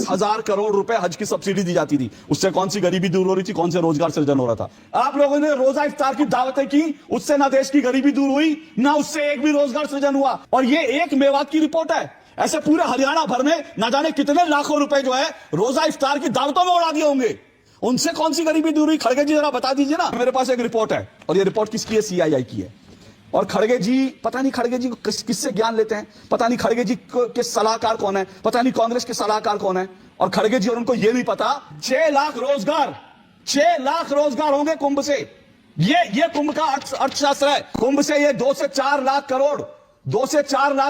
10,000 करोड़ रुपए हज की सब्सिडी दी जाती थी। उससे कौन सी गरीबी दूर हो रही थी, कौन से रोजगार सृजन हो रहा था? आप लोगों ने रोजा इफ्तार की दावतें की, उससे ना देश की गरीबी दूर हुई, ना उससे एक भी रोजगार सृजन हुआ। और ये एक मेवात की रिपोर्ट है। ऐसे पूरे हरियाणा भर में ना जाने कितने लाखों रुपए जो है रोजा इफ्तार की दावतों में उड़ा दिए होंगे। उनसे कौन सी गरीबी दूर हुई? खड़गे जी जरा बता दीजिए ना। मेरे पास एक रिपोर्ट है, और ये रिपोर्ट किसकी है? CII की है। और खड़गे जी, पता नहीं खड़गे जी किससे ज्ञान लेते हैं, पता नहीं खड़गे जी के सलाहकार कौन है, पता नहीं कांग्रेस के सलाहकार कौन है। और खड़गे जी और उनको ये नहीं पता 6 लाख रोजगार होंगे कुंभ से। ये कुंभ का अर्थशास्त्र है। कुंभ से ये 2 से 4 लाख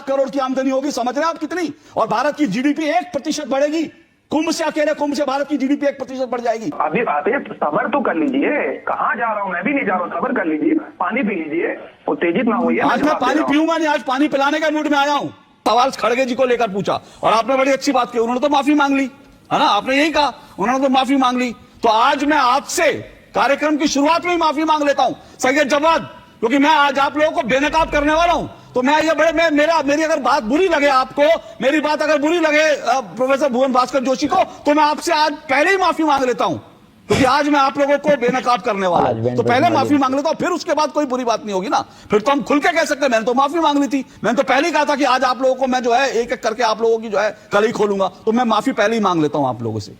करोड़ की आमदनी होगी। समझ रहे हैं आप कितनी? और भारत की GDP 1% बढ़ेगी। कुंभ से, अकेले कुंभ से भारत की GDP 1% बढ़ जाएगी। अभी सबर तो कर लीजिए, कहाँ जा रहा हूँ? मैं भी नहीं जा रहा हूँ, सबर कर लीजिए, पानी पी लीजिए, उत्तेजित ना होइए। आज मैं पानी पीऊंगा नहीं, आज पानी पिलाने का मूड में आया हूँ। सवाल खड़गे जी को लेकर पूछा और आपने बड़ी अच्छी बात की, उन्होंने तो माफी मांग ली, है ना? आपने यही कहा, उन्होंने तो माफी मांग ली। तो आज मैं आपसे कार्यक्रम की शुरुआत में ही माफी मांग लेता हूँ सैयद जवाद, क्योंकि मैं आज आप लोगों को बेनकाब करने वाला हूं। तो मैं ये मेरी अगर बात बुरी लगे आपको, मेरी बात अगर बुरी लगे प्रोफेसर भुवन भास्कर जोशी को, तो मैं आपसे आज पहले ही माफी मांग लेता हूं, क्योंकि आज मैं आप लोगों को बेनकाब करने वाला हूं। तो पहले माफी मांग लेता हूं, फिर उसके बाद कोई बुरी बात नहीं होगी ना। फिर तो हम खुल के कह सकते हैं मैंने तो माफी मांग ली थी। मैंने तो पहले ही कहा था कि आज आप लोगों को मैं जो है एक एक करके आप लोगों की जो है कल ही खोलूंगा। तो मैं माफी पहले ही मांग लेता हूं आप लोगों से,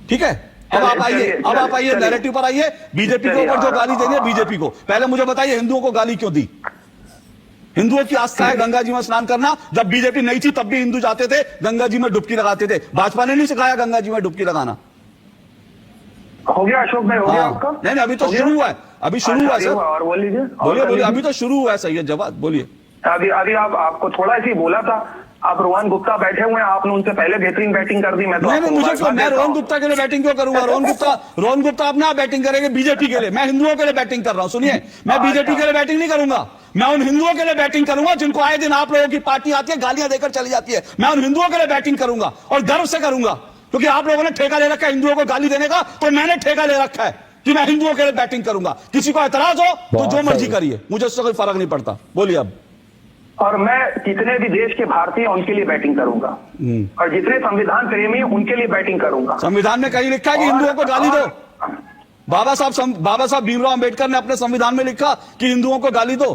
ठीक है? अब आप आइए नैरेटिव पर आइए। बीजेपी के ऊपर जो गाली देंगे, बीजेपी को पहले मुझे बताइए हिंदुओं को गाली क्यों दी? हिंदुओं की आस्था है गंगा जी में स्नान करना। जब बीजेपी नहीं थी तब भी हिंदू जाते थे गंगा जी में डुबकी लगाते थे। भाजपा ने नहीं सिखाया गंगा जी में डुबकी लगाना। हो गया अशोक भाई, हो गया आपका? नहीं, अभी तो शुरू हुआ है, अभी शुरू हुआ है सर। और बोल लीजिए, बोलिए, अभी तो शुरू हुआ है सैयद जवाद, बोलिए। अभी आपको थोड़ा ऐसे ही बोला था, आप रोहन गुप्ता बैठे हुए हैं, आपने उनसे पहले बेहतरीन बैटिंग कर दी। मैं रोहन गुप्ता के लिए बैटिंग क्यों करूंगा? रोहन गुप्ता अपने आप बैटिंग करेंगे बीजेपी के लिए। मैं हिंदुओं के लिए बैटिंग कर रहा हूं। सुनिए, मैं बीजेपी के लिए बैटिंग नहीं करूंगा, मैं उन हिंदुओं के लिए बैटिंग करूंगा जिनको आए दिन आप लोगों की पार्टी आती है, गालियां देकर चली जाती है। मैं उन हिंदुओं के लिए बैटिंग करूंगा और गर्व से करूंगा, क्योंकि आप लोगों ने ठेका ले रखा है हिंदुओं को गाली देने का। तो मैंने ठेका ले रखा है कि मैं हिंदुओं के लिए बैटिंग करूंगा। किसी को एतराज हो तो जो मर्जी करिए, मुझे उससे कोई फर्क नहीं पड़ता। बोलिए अब। और मैं जितने भी देश के भारतीय उनके लिए बैटिंग करूंगा, और जितने संविधान प्रेमी उनके लिए बैटिंग करूंगा। संविधान में कहीं लिखा है कि हिंदुओं को गाली दो? बाबा साहब भीमराव अंबेडकर ने अपने संविधान में लिखा कि हिंदुओं को गाली दो,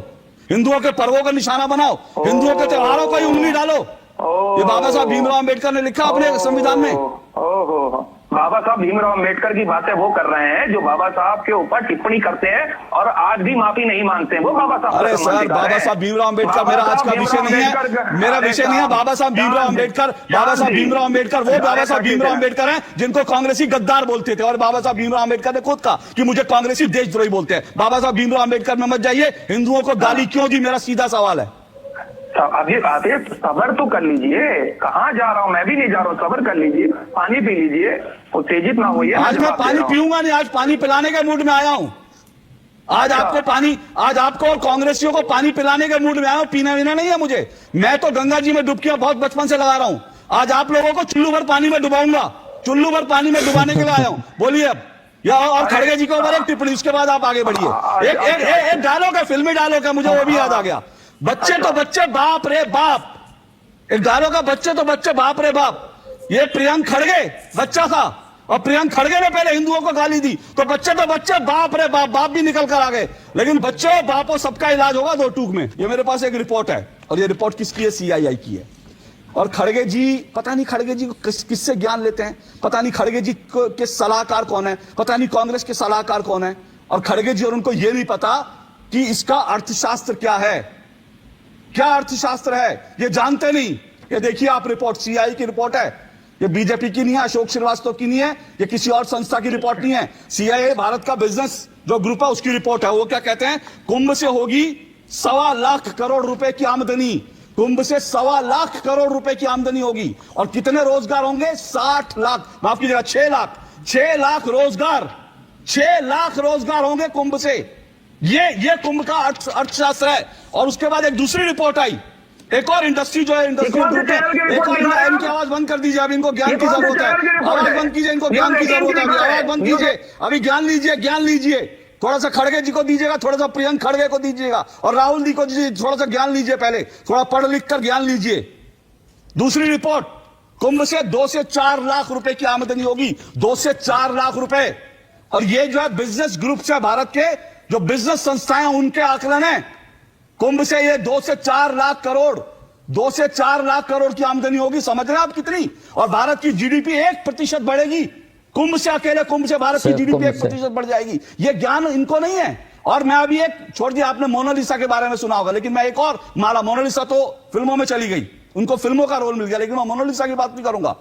हिंदुओं के पर्वों का निशाना बनाओ, हिंदुओं के त्योहारों को ही उंगली डालो। ये बाबा साहब भीमराव अंबेडकर ने लिखा अपने संविधान में। बाबा साहब भीमराव अंबेडकर की बातें वो कर रहे हैं जो बाबा साहब के ऊपर टिप्पणी करते हैं और आज भी माफी नहीं मांगते हैं। वो बाबा साहब, अरे सर, बाबा साहब भीमराव अंबेडकर मेरा आज का विषय नहीं है, मेरा विषय नहीं है। बाबा साहब भीमराव अंबेडकर वो बाबा साहब भीमराव अंबेडकर हैं जिनको कांग्रेसी गद्दार बोलते थे। और बाबा साहब भीमराव अंबेडकर ने खुद कहा कि मुझे कांग्रेसी देशद्रोही बोलते हैं। बाबा साहब भीमराव अंबेडकर में मत जाइए। हिंदुओं को गाली क्यों दी, मेरा सीधा सवाल है। अभी सबर तो कर लीजिए, कहाँ जा रहा हूँ? मैं भी नहीं जा रहा हूँ, सबर कर लीजिए, पानी पी लीजिए, उत्तेजित ना होइए। आज मैं पानी पीऊंगा नहीं, आज पानी पिलाने के मूड में आया हूँ। आज आपको और कांग्रेसियों को पानी पिलाने के मूड में आया हूँ, पीना वीना नहीं है मुझे। मैं तो गंगा जी में डुबकियां बहुत बचपन से लगा रहा हूँ। आज आप लोगों को चुल्लू भर पानी में डुबाऊंगा, चुल्लू भर पानी में डुबाने के लिए आया हूँ। बोलिए अब। या और खड़गे जी के ऊपर एक टिप्पणी, उसके बाद आप आगे बढ़िए। एक डायलॉग है, फिल्मी डायलॉग है, मुझे वो भी याद आ गया। बच्चे तो बच्चे बाप रे बाप, एक डायलॉग का, बच्चे तो बच्चे बाप रे बाप। ये प्रियंक खड़गे बच्चा था और प्रियंक खड़गे ने पहले हिंदुओं को गाली दी, तो बच्चे तो बच्चे बाप रे बाप, बाप भी निकल कर आ गए। लेकिन बच्चों बापों सबका इलाज होगा 2 टूक में। ये मेरे पास एक रिपोर्ट है, और ये रिपोर्ट किसकी है? CII की है। और खड़गे जी, पता नहीं खड़गे जी किससे ज्ञान लेते हैं, पता नहीं खड़गे जी के सलाहकार कौन है, पता नहीं कांग्रेस के सलाहकार कौन है। और खड़गे जी और उनको यह नहीं पता कि इसका अर्थशास्त्र क्या है, क्या अर्थशास्त्र है, ये जानते नहीं। ये देखिए आप रिपोर्ट, CII की रिपोर्ट है, ये बीजेपी की नहीं है, अशोक श्रीवास्तव की नहीं है, ये किसी और संस्था की रिपोर्ट नहीं है। CII भारत का बिजनेस जो ग्रुप है उसकी रिपोर्ट है। वो क्या कहते हैं? कुंभ से होगी 1.25 लाख करोड़ रुपए की आमदनी। कुंभ से 1.25 लाख करोड़ रुपए की आमदनी होगी। और कितने रोजगार होंगे? 60 लाख, माफ कीजिएगा 6 लाख रोजगार, 6 लाख रोजगार होंगे कुंभ से। ये कुंभ का अर्थशास्त्र है। और उसके बाद एक दूसरी रिपोर्ट आई, एक और इंडस्ट्री जो है, इंडस्ट्रियल ग्रुप है, एक और। इनकी आवाज बंद कर दीजिए, अभी इनको ज्ञान की जरूरत है। आवाज बंद कीजिए, इनको ज्ञान की जरूरत है, आवाज बंद कीजिए, अभी ज्ञान लीजिए। थोड़ा सा खड़गे जी को दीजिएगा, थोड़ा सा प्रियंक खड़गे को दीजिएगा, और राहुल जी को दीजिए। थोड़ा सा ज्ञान लीजिए, पहले थोड़ा पढ़ लिख कर ज्ञान लीजिए। दूसरी रिपोर्ट, कुंभ से 2 से 4 लाख रुपए की आमदनी होगी, 2 से 4 लाख रुपए। और ये जो है बिजनेस ग्रुप से भारत के जो बिजनेस संस्थाएं उनके आकलन है, कुंभ से ये 2 से 4 लाख करोड़, 2 से 4 लाख करोड़ की आमदनी होगी। समझ रहे हैं आप कितनी? और भारत की जीडीपी 1% बढ़ेगी कुंभ से, अकेले कुंभ से भारत की जीडीपी 1% बढ़ जाएगी। ये ज्ञान इनको नहीं है। और मैं अभी एक छोड़ दिया, आपने मोनालिसा के बारे में सुना होगा, लेकिन मैं एक और माला, मोनालिसा तो फिल्मों में चली गई, उनको फिल्मों का रोल मिल गया, लेकिन मैं मोनालिसा की बात नहीं करूंगा।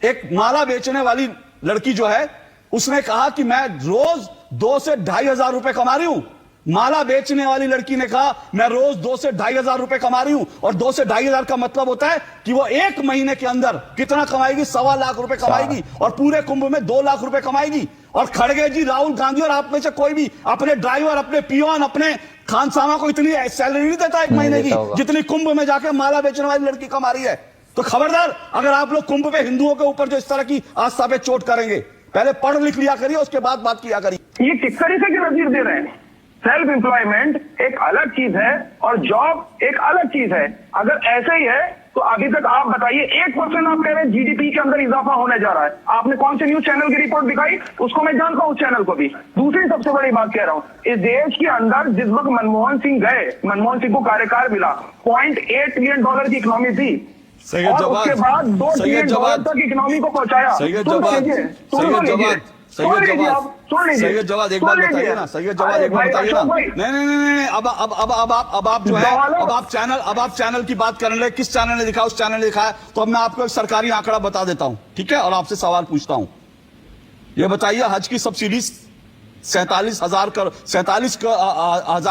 एक माला बेचने वाली लड़की जो है, उसने कहा कि मैं रोज 2 से 2,500 रुपए कमा रही हूं। माला बेचने वाली लड़की ने कहा मैं रोज 2 से 2,500 रुपए कमा रही हूं। और 2 से 2,500 का मतलब होता है कि वो 1 महीने के अंदर कितना कमाएगी? 1.25 लाख रुपए कमाएगी, और पूरे कुंभ में 2 लाख रुपए कमाएगी। और खड़गे जी, राहुल गांधी और आप में से कोई भी अपने ड्राइवर, अपने पियोन, अपने खानसामा को इतनी सैलरी नहीं देता 1 महीने की जितनी कुंभ में जाके माला बेचने वाली लड़की कमा रही है। तो खबरदार, अगर आप लोग कुंभ पे हिंदुओं के ऊपर जो इस तरह की आस्था पे चोट करेंगे, पहले पढ़ लिख लिया करिए, उसके बाद बात किया करिए। ये किस तरीके की नजीर दे रहे हैं? सेल्फ एम्प्लॉयमेंट एक अलग चीज है और जॉब एक अलग चीज है। अगर ऐसे ही है तो अभी तक आप बताइए 1% आप कह रहे हैं जीडीपी के अंदर इजाफा होने जा रहा है। आपने कौन से न्यूज चैनल की रिपोर्ट दिखाई? उसको मैं जानता हूं, उस चैनल को भी। दूसरी सबसे बड़ी बात कह रहा हूं, इस देश के अंदर जिस वक्त मनमोहन सिंह गए, मनमोहन सिंह को कार्यकाल मिला, $0.8 ट्रिलियन की इकोनॉमी थी, और उसके बाद $2 ट्रिलियन तक इकोनॉमी को पहुंचाया। सही जवाब एक बार बताइए ना, सही जवाब एक बार बताइए ना। नहीं, अब आप जो है, अब आप चैनल की बात करने लगे, किस चैनल ने दिखाया, उस चैनल ने दिखाया। तो अब मैं आपको एक सरकारी आंकड़ा बता देता हूं, ठीक है, और आपसे सवाल पूछता हूं। ये बताइए, हज की सब्सिडी 47,000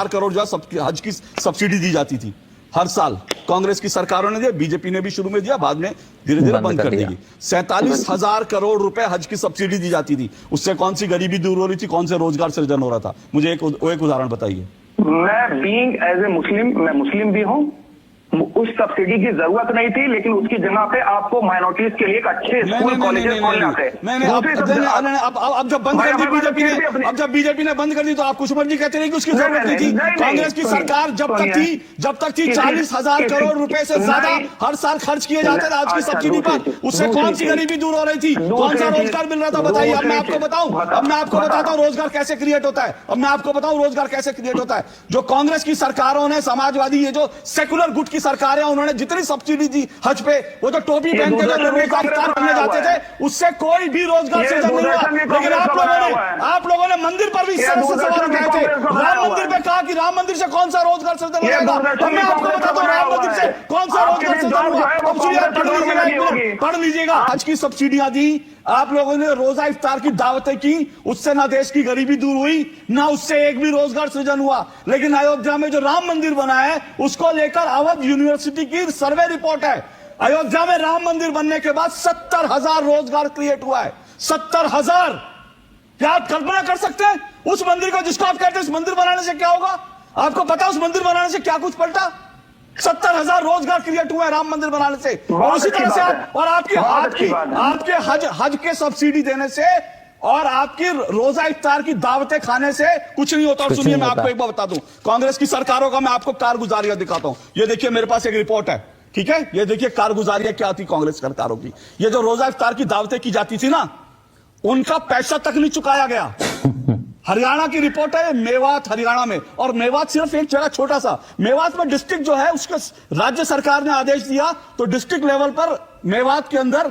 करोड़ जो है हज की सब्सिडी दी जाती थी हर साल। कांग्रेस की सरकारों ने दिया, बीजेपी ने भी शुरू में दिया, बाद में धीरे धीरे बंद कर देगी। 47,000 करोड़ रुपए हज की सब्सिडी दी जाती थी। उससे कौन सी गरीबी दूर हो रही थी, कौन से रोजगार सृजन हो रहा था? मुझे एक उदाहरण बताइए। मैं बीइंग एज ए मुस्लिम, मैं मुस्लिम भी हूं, उस सब्सिडी की जरूरत नहीं थी, लेकिन उसकी जगह पे आपको माइनॉरिटीज के लिए एक अच्छे स्कूल कॉलेजेस खोलना थे। अब जब बंद कर दी बीजेपी ने, अब जब बीजेपी ने बंद कर दी तो आप कुछ मर्जी कहते रहे कि उसकी जरूरत नहीं थी। कांग्रेस की सरकार जब तक थी 40,000 करोड़ रुपए से ज्यादा हर साल खर्च किए जाते थे आज की सब्सिडी पर। उससे कौन सी गरीबी दूर हो रही थी, कौन सा रोजगार मिल रहा था? बताइए। अब मैं आपको बताता हूँ रोजगार कैसे क्रिएट होता है। अब मैं आपको बताऊं रोजगार कैसे क्रिएट होता है। जो कांग्रेस की सरकारों ने, समाजवादी, ये जो सेकुलर गुट सरकारें, उन्होंने जितनी सब्सिडी दी हज पे, वो तो टोपी पहन के जो रोजगार इफ्तार करने जाते थे, उससे कोई भी रोजगार सृजन नहीं हुआ। लेकिन आप लोगों ने मंदिर पर भी सवाल उठाए थे। राम मंदिर पे कहा कि राम मंदिर से कौन सा रोजगार सृजन हो जाएगा। अब मैं आपको बताता हूँ राम मंदिर से कौन सा रोजगार सृजन हुआ। अब पढ़ लीजिएगा। हज की सब्सिडियां दी, आप लोगों ने रोजा इफ्तार की दावतें की, उससे ना देश की गरीबी दूर हुई, ना उससे एक भी रोजगार सृजन हुआ। लेकिन अयोध्या में जो राम मंदिर बना है, उसको लेकर अवध यूनिवर्सिटी की सर्वे रिपोर्ट है, अयोध्या में राम मंदिर बनने के बाद 70,000 रोजगार क्रिएट हुआ है। 70,000। क्या आप कल्पना कर सकते हैं उस मंदिर को, जिसको आप कहते हैं उस मंदिर बनाने से क्या होगा? आपको पता है उस मंदिर बनाने से क्या कुछ पलटा? 70,000 रोजगार क्रिएट हुए राम मंदिर बनाने से। और उसी तरह से आपके हज के सब्सिडी देने से और आपकी रोजा इफ्तार की दावतें खाने से कुछ नहीं होता। और सुनिए, मैं आपको एक बार बता दूं, कांग्रेस की सरकारों का मैं आपको कारगुजारियां दिखाता हूं। ये देखिए, मेरे पास एक रिपोर्ट है, ठीक है, ये देखिए कारगुजारियां क्या थी कांग्रेस सरकारों की। ये जो रोजा इफ्तार की दावतें की जाती थी ना, उनका पैसा तक नहीं चुकाया गया। हरियाणा की रिपोर्ट है, मेवात हरियाणा में, और मेवात सिर्फ एक जगह छोटा सा, मेवात में डिस्ट्रिक्ट जो है उसके राज्य सरकार ने आदेश दिया, तो डिस्ट्रिक्ट लेवल पर मेवात के अंदर